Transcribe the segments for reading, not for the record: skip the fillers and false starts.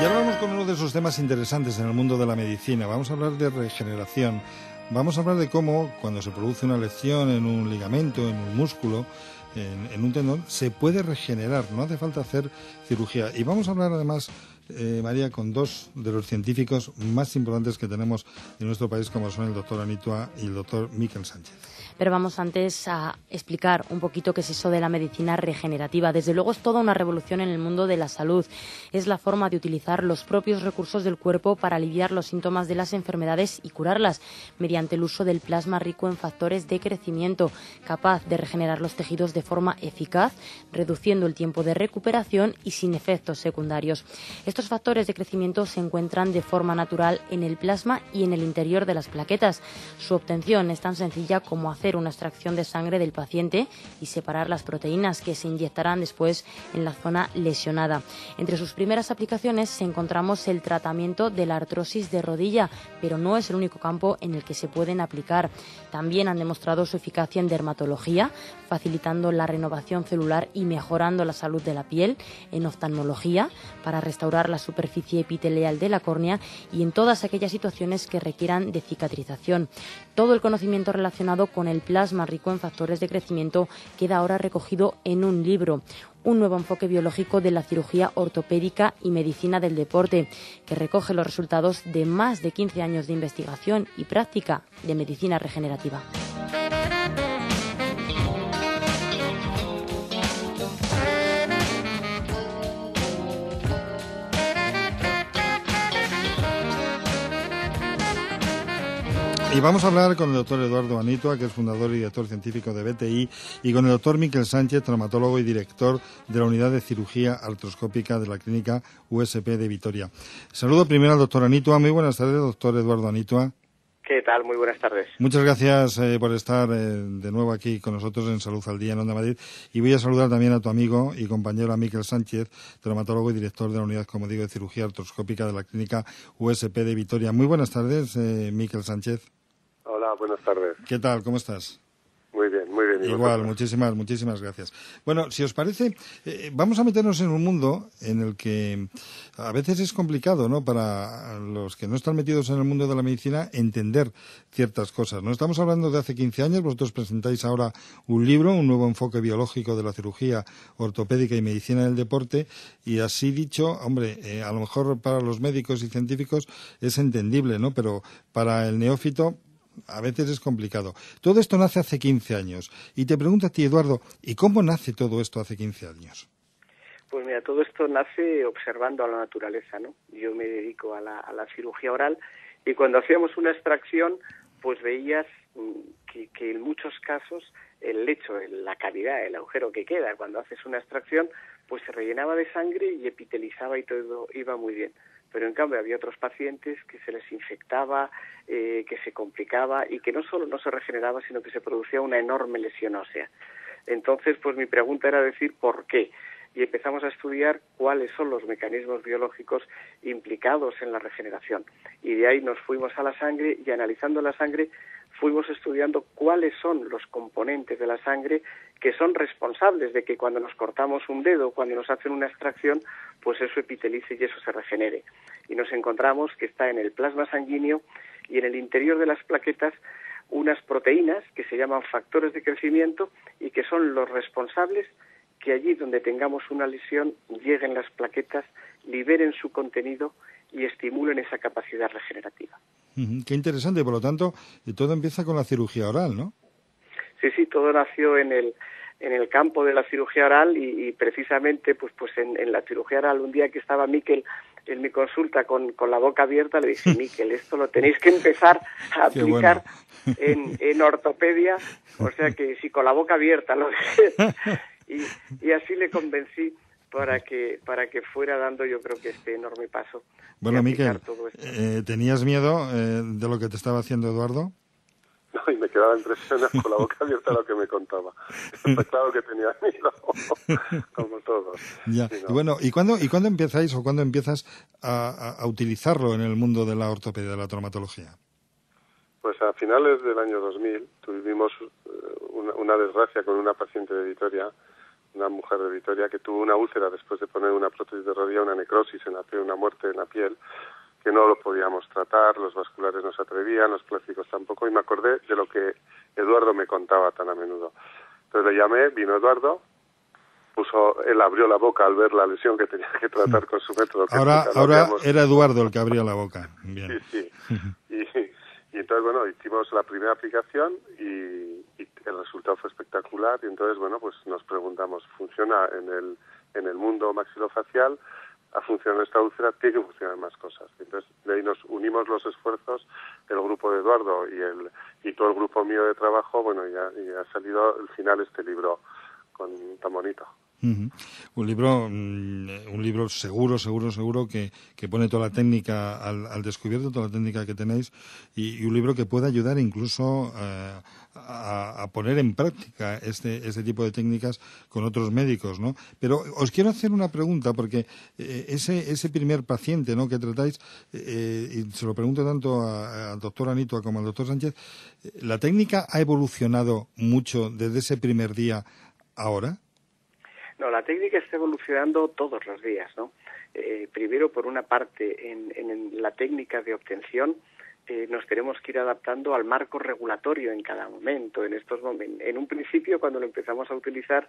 Y ahora vamos con uno de esos temas interesantes en el mundo de la medicina. Vamos a hablar de regeneración. Vamos a hablar de cómo, cuando se produce una lesión en un ligamento, en un músculo, en un tendón, se puede regenerar. No hace falta hacer cirugía. Y vamos a hablar además, María, con dos de los científicos más importantes que tenemos en nuestro país, como son el doctor Anitua y el doctor Miquel Sánchez. Pero vamos antes a explicar un poquito qué es eso de la medicina regenerativa. Desde luego es toda una revolución en el mundo de la salud. Es la forma de utilizar los propios recursos del cuerpo para aliviar los síntomas de las enfermedades y curarlas, mediante el uso del plasma rico en factores de crecimiento, capaz de regenerar los tejidos de forma eficaz, reduciendo el tiempo de recuperación y sin efectos secundarios. Estos factores de crecimiento se encuentran de forma natural en el plasma y en el interior de las plaquetas. Su obtención es tan sencilla como hacer una extracción de sangre del paciente y separar las proteínas que se inyectarán después en la zona lesionada. Entre sus primeras aplicaciones encontramos el tratamiento de la artrosis de rodilla, pero no es el único campo en el que se pueden aplicar. También han demostrado su eficacia en dermatología, facilitando la renovación celular y mejorando la salud de la piel, en oftalmología, para restaurar la superficie epitelial de la córnea y en todas aquellas situaciones que requieran de cicatrización. Todo el conocimiento relacionado con el plasma rico en factores de crecimiento queda ahora recogido en un libro, un nuevo enfoque biológico de la cirugía ortopédica y medicina del deporte, que recoge los resultados de más de 15 años de investigación y práctica de medicina regenerativa. Y vamos a hablar con el doctor Eduardo Anitua, que es fundador y director científico de BTI, y con el doctor Miquel Sánchez, traumatólogo y director de la Unidad de Cirugía Artroscópica de la Clínica USP de Vitoria. Saludo primero al doctor Anitua. Muy buenas tardes, doctor Eduardo Anitua. ¿Qué tal? Muy buenas tardes. Muchas gracias por estar de nuevo aquí con nosotros en Salud al Día en Onda Madrid. Y voy a saludar también a tu amigo y compañero Miquel Sánchez, traumatólogo y director de la Unidad, como digo, de Cirugía Artroscópica de la Clínica USP de Vitoria. Muy buenas tardes, Miquel Sánchez. Hola, buenas tardes. ¿Qué tal? ¿Cómo estás? Muy bien, muy bien. Igual, muchísimas gracias. Bueno, si os parece, vamos a meternos en un mundo en el que a veces es complicado, ¿no?, para los que no están metidos en el mundo de la medicina, entender ciertas cosas. No estamos hablando de hace 15 años, vosotros presentáis ahora un libro, un nuevo enfoque biológico de la cirugía ortopédica y medicina del deporte, y así dicho, hombre, a lo mejor para los médicos y científicos es entendible, ¿no?, pero para el neófito a veces es complicado. Todo esto nace hace 15 años. Y te pregunto a ti, Eduardo, ¿y cómo nace todo esto hace 15 años? Pues mira, todo esto nace observando a la naturaleza, ¿no? Yo me dedico a la cirugía oral y cuando hacíamos una extracción, pues veías que en muchos casos el lecho, la cavidad, el agujero que queda cuando haces una extracción, pues se rellenaba de sangre y epitelizaba y todo iba muy bien. Pero en cambio había otros pacientes que se les infectaba, que se complicaba y que no solo no se regeneraba, sino que se producía una enorme lesión ósea. Entonces, pues mi pregunta era decir ¿por qué? Y empezamos a estudiar cuáles son los mecanismos biológicos implicados en la regeneración. Y de ahí nos fuimos a la sangre y analizando la sangre fuimos estudiando cuáles son los componentes de la sangre que son responsables de que cuando nos cortamos un dedo, cuando nos hacen una extracción, pues eso epitelice y eso se regenere. Y nos encontramos que está en el plasma sanguíneo y en el interior de las plaquetas unas proteínas que se llaman factores de crecimiento y que son los responsables que allí donde tengamos una lesión lleguen las plaquetas, liberen su contenido y estimulen esa capacidad regenerativa. Qué interesante. Por lo tanto, todo empieza con la cirugía oral, ¿no? Sí, todo nació en el campo de la cirugía oral y precisamente pues en la cirugía oral un día que estaba Miquel en mi consulta con la boca abierta le dije, Miquel, esto lo tenéis que empezar a aplicar en ortopedia, o sea que si con la boca abierta lo dije y así le convencí para que fuera dando yo creo que este enorme paso. Bueno, Miquel, ¿tenías miedo de lo que te estaba haciendo Eduardo? No, y me quedaba impresionado con la boca abierta lo que me contaba. Está claro que tenía miedo, como todos. Ya. Sí, ¿no? Y bueno, ¿y cuándo empezáis o cuándo empiezas a utilizarlo en el mundo de la ortopedia, de la traumatología? Pues a finales del año 2000 tuvimos una desgracia con una paciente de Vitoria una mujer de Vitoria que tuvo una úlcera después de poner una prótesis de rodilla, una necrosis, una muerte en la piel, que no lo podíamos tratar, los vasculares no se atrevían, los plásticos tampoco, y me acordé de lo que Eduardo me contaba tan a menudo. Entonces le llamé, vino Eduardo, él abrió la boca al ver la lesión que tenía que tratar con su método. Ahora era Eduardo el que abría la boca. Bien. Sí. Y entonces, bueno, hicimos la primera aplicación y el resultado fue espectacular. Y entonces, bueno, pues nos preguntamos, ¿funciona en el mundo maxilofacial? ¿Ha funcionado esta úlcera? Tiene que funcionar más cosas. Entonces, de ahí nos unimos los esfuerzos, el grupo de Eduardo y todo el grupo mío de trabajo, bueno, y ha salido al final este libro tan bonito. Uh-huh. Un libro seguro que pone toda la técnica al descubierto, toda la técnica que tenéis, y un libro que puede ayudar incluso a poner en práctica este tipo de técnicas con otros médicos, ¿no? Pero os quiero hacer una pregunta, porque ese primer paciente, ¿no?, que tratáis, y se lo pregunto tanto al doctor Anitua como al doctor Sánchez, ¿la técnica ha evolucionado mucho desde ese primer día ahora? No, la técnica está evolucionando todos los días, ¿no? Primero, por una parte, en la técnica de obtención, nos tenemos que ir adaptando al marco regulatorio en cada momento. En un principio, cuando lo empezamos a utilizar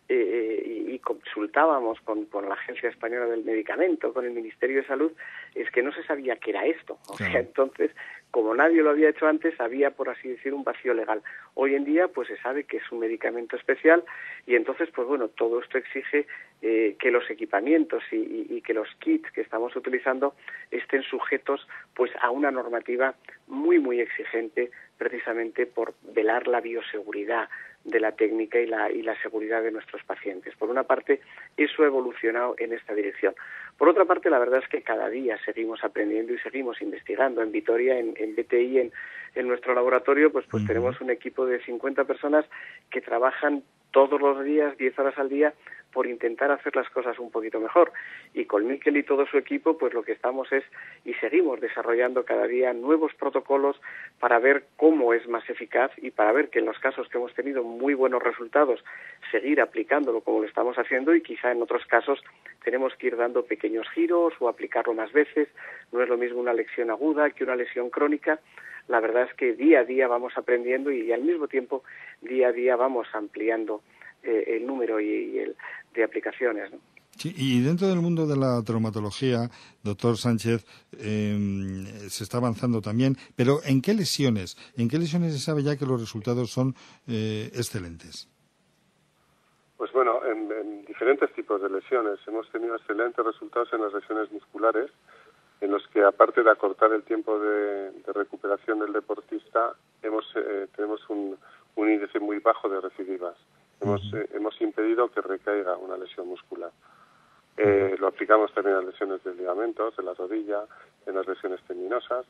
y consultábamos con la Agencia Española del Medicamento, con el Ministerio de Salud, es que no se sabía qué era esto. O sea, entonces, como nadie lo había hecho antes, había, por así decir, un vacío legal. Hoy en día, pues se sabe que es un medicamento especial y entonces, pues bueno, todo esto exige que los equipamientos y que los kits que estamos utilizando estén sujetos pues a una normativa muy, muy exigente, precisamente por velar la bioseguridad de la técnica y la seguridad de nuestros pacientes. Por una parte, eso ha evolucionado en esta dirección. Por otra parte, la verdad es que cada día seguimos aprendiendo y seguimos investigando. En Vitoria, en BTI, en nuestro laboratorio, pues tenemos un equipo de 50 personas que trabajan todos los días, 10 horas al día, por intentar hacer las cosas un poquito mejor. Y con Miquel y todo su equipo, pues lo que estamos es, y seguimos desarrollando cada día nuevos protocolos para ver cómo es más eficaz y para ver que en los casos que hemos tenido muy buenos resultados, seguir aplicándolo como lo estamos haciendo, y quizá en otros casos tenemos que ir dando pequeños giros o aplicarlo más veces. No es lo mismo una lesión aguda que una lesión crónica. La verdad es que día a día vamos aprendiendo y al mismo tiempo día a día vamos ampliando el número de aplicaciones, ¿no? Sí, y dentro del mundo de la traumatología, doctor Sánchez, se está avanzando también, pero ¿en qué lesiones se sabe ya que los resultados son excelentes? Pues bueno, en diferentes tipos de lesiones. Hemos tenido excelentes resultados en las lesiones musculares, en los que, aparte de acortar el tiempo de recuperación del deportista, tenemos un índice muy bajo de recidivas. Hemos impedido que recaiga una lesión muscular. Lo aplicamos también en las lesiones de ligamentos, de la rodilla, en las lesiones tendinosas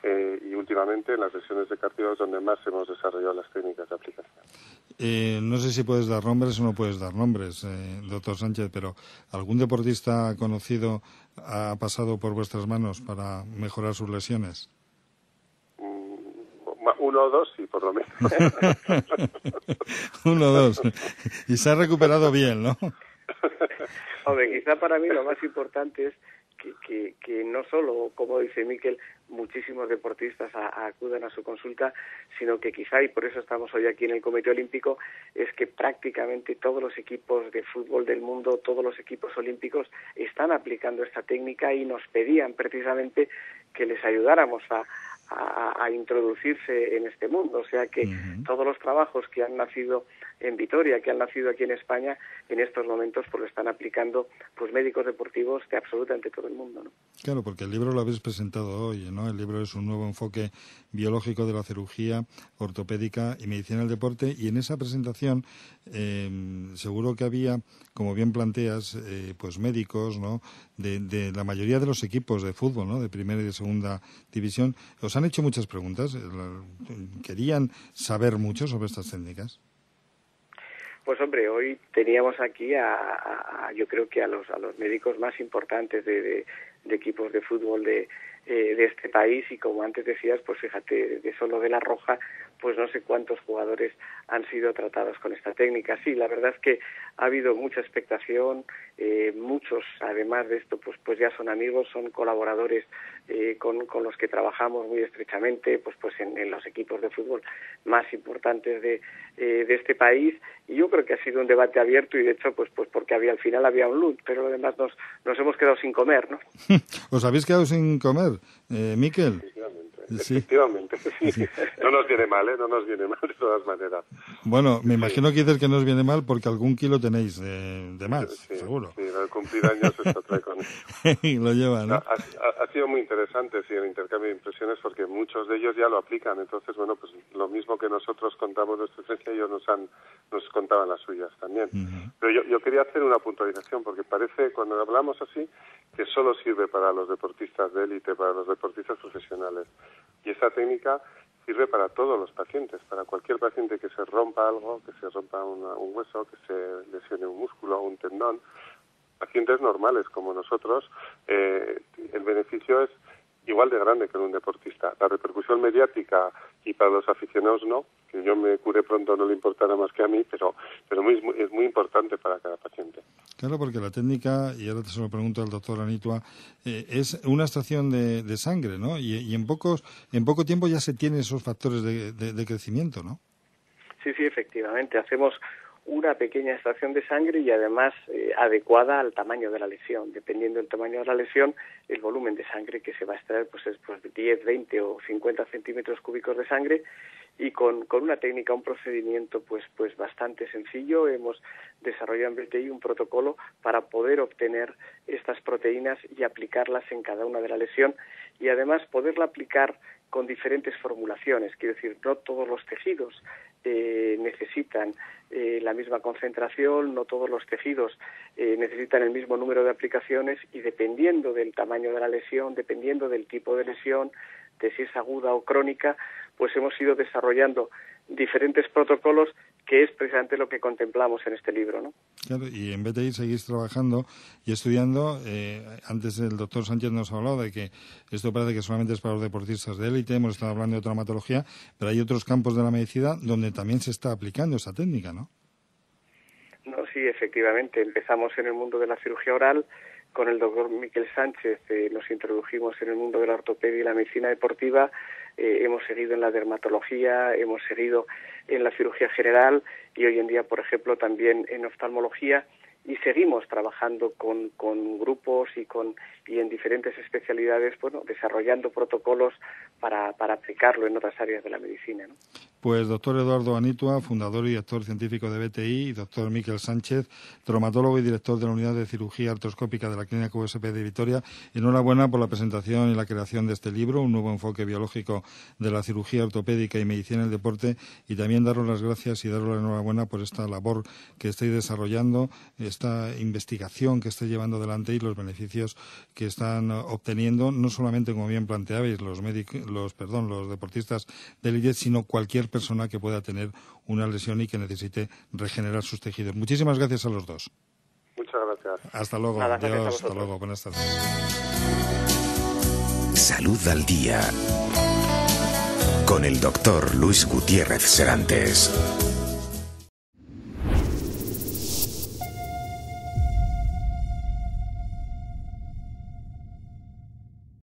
y últimamente en las lesiones de cartílagos, donde más hemos desarrollado las técnicas de aplicación. No sé si puedes dar nombres o no puedes dar nombres, doctor Sánchez, pero ¿algún deportista conocido ha pasado por vuestras manos para mejorar sus lesiones? Uno o dos, sí, por lo menos. Uno o dos. Y se ha recuperado bien, ¿no? Hombre, quizá para mí lo más importante es que no solo, como dice Miquel, muchísimos deportistas acudan a su consulta, sino que quizá, y por eso estamos hoy aquí en el Comité Olímpico, es que prácticamente todos los equipos de fútbol del mundo, todos los equipos olímpicos están aplicando esta técnica y nos pedían precisamente que les ayudáramos a introducirse en este mundo. O sea que todos los trabajos que han nacido en Vitoria, que han nacido aquí en España, en estos momentos pues lo están aplicando pues médicos deportivos de absolutamente todo el mundo, ¿no? Claro, porque el libro lo habéis presentado hoy, ¿no? El libro es un nuevo enfoque biológico de la cirugía, ortopédica y medicina del deporte, y en esa presentación seguro que había, como bien planteas, pues médicos, ¿no?, de la mayoría de los equipos de fútbol, ¿no?, de primera y de segunda división. Os han hecho muchas preguntas. ¿Querían saber mucho sobre estas técnicas? Pues hombre, hoy teníamos aquí yo creo que a los médicos más importantes de equipos equipos de fútbol de este país, y como antes decías, pues fíjate, de solo de La Roja, pues no sé cuántos jugadores han sido tratados con esta técnica. Sí, la verdad es que ha habido mucha expectación, muchos, además de esto, pues ya son amigos, son colaboradores con los que trabajamos muy estrechamente, pues en los equipos de fútbol más importantes de este país, y yo creo que ha sido un debate abierto, y de hecho, pues porque al final había un LUD, pero además nos hemos quedado sin comer, ¿no? ¿Os habéis quedado sin comer, Miquel? Efectivamente, sí. No nos viene mal, no nos viene mal de todas maneras. Bueno, me imagino que dices que no os viene mal porque algún kilo tenéis de más, seguro. Sí, al cumplir años esto trae con eso. Y lo lleva, ¿no? Ha sido muy interesante, sí, el intercambio de impresiones, porque muchos de ellos ya lo aplican. Entonces, bueno, pues lo mismo que nosotros contamos nuestra experiencia, ellos nos contaban las suyas también. Uh-huh. Pero yo quería hacer una puntualización, porque parece, cuando hablamos así, que solo sirve para los deportistas de élite, para los deportistas profesionales. Y esta técnica sirve para todos los pacientes, para cualquier paciente que se rompa algo, que se rompa un hueso, que se lesione un músculo o un tendón. Pacientes normales como nosotros, el beneficio es igual de grande que en un deportista. La repercusión mediática, y para los aficionados no, que yo me cure pronto no le importará más que a mí, pero es muy importante para cada paciente. Claro, porque la técnica, y ahora se lo pregunto al doctor Anitua, es una extracción de sangre, ¿no? Y en poco tiempo ya se tienen esos factores de crecimiento, ¿no? Sí, efectivamente. Hacemos una pequeña extracción de sangre, y además adecuada al tamaño de la lesión. Dependiendo del tamaño de la lesión, el volumen de sangre que se va a extraer pues es de 10, 20 o 50 centímetros cúbicos de sangre, y con una técnica, un procedimiento pues bastante sencillo. Hemos desarrollado en BTI un protocolo para poder obtener estas proteínas y aplicarlas en cada una de la lesión, y además poderla aplicar con diferentes formulaciones. Quiero decir, no todos los tejidos necesitan la misma concentración, no todos los tejidos necesitan el mismo número de aplicaciones, y dependiendo del tamaño de la lesión, dependiendo del tipo de lesión, de si es aguda o crónica, pues hemos ido desarrollando diferentes protocolos, que es precisamente lo que contemplamos en este libro, ¿no? Claro, y en BTI seguís trabajando y estudiando. Antes el doctor Sánchez nos ha hablado de que esto parece que solamente es para los deportistas de élite, hemos estado hablando de traumatología, pero hay otros campos de la medicina donde también se está aplicando esa técnica, ¿no? No, sí, efectivamente. Empezamos en el mundo de la cirugía oral. Con el doctor Miquel Sánchez nos introdujimos en el mundo de la ortopedia y la medicina deportiva. Hemos seguido en la dermatología, hemos seguido en la cirugía general, y hoy en día, por ejemplo, también en oftalmología, y seguimos trabajando con grupos y en diferentes especialidades, bueno, desarrollando protocolos para aplicarlo en otras áreas de la medicina, ¿no? Pues doctor Eduardo Anitua, fundador y director científico de BTI, y doctor Miquel Sánchez, traumatólogo y director de la Unidad de Cirugía Artroscópica de la Clínica USP de Vitoria, enhorabuena por la presentación y la creación de este libro, un nuevo enfoque biológico de la cirugía ortopédica y medicina del deporte, y también daros las gracias y daros la enhorabuena por esta labor que estáis desarrollando, esta investigación que estáis llevando adelante y los beneficios que están obteniendo, no solamente, como bien planteabais, los deportistas de élite, sino cualquier persona que pueda tener una lesión y que necesite regenerar sus tejidos. Muchísimas gracias a los dos. Muchas gracias. Hasta luego. Nada, adiós. Hasta luego. Buenas tardes. Salud al día con el doctor Luis Gutiérrez Serantes.